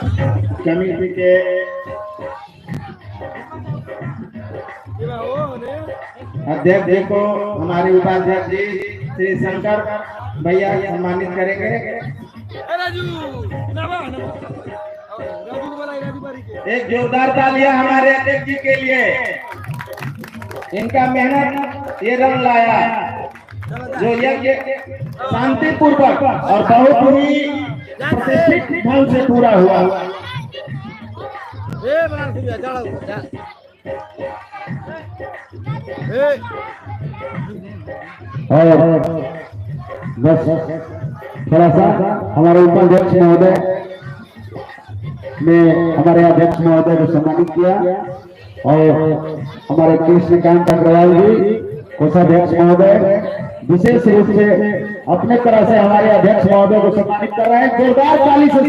Committee के अध्यक्ष जी को हमारे उपाध्यक्ष जी श्री शंकर भैया सम्मानित करेंगे। एक जोरदार तालियां हमारे अध्यक्ष जी के लिए। इनका मेहनत ये रंग लाया जो यज्ञ शांतिपूर्वक और बहुत ही प्रतिष्ठित ढंग से पूरा हुआ। और बस थोड़ा सा हमारे उपाध्यक्ष महोदय ने हमारे अध्यक्ष महोदय को सम्मानित किया और हमारे कृष्णकांत अग्रवाल जी कोषाध्यक्ष महोदय विशेष रूप से अपने तरह से हमारे अध्यक्ष महोदय को सम्मानित कर रहे हैं। जोरदार ताली से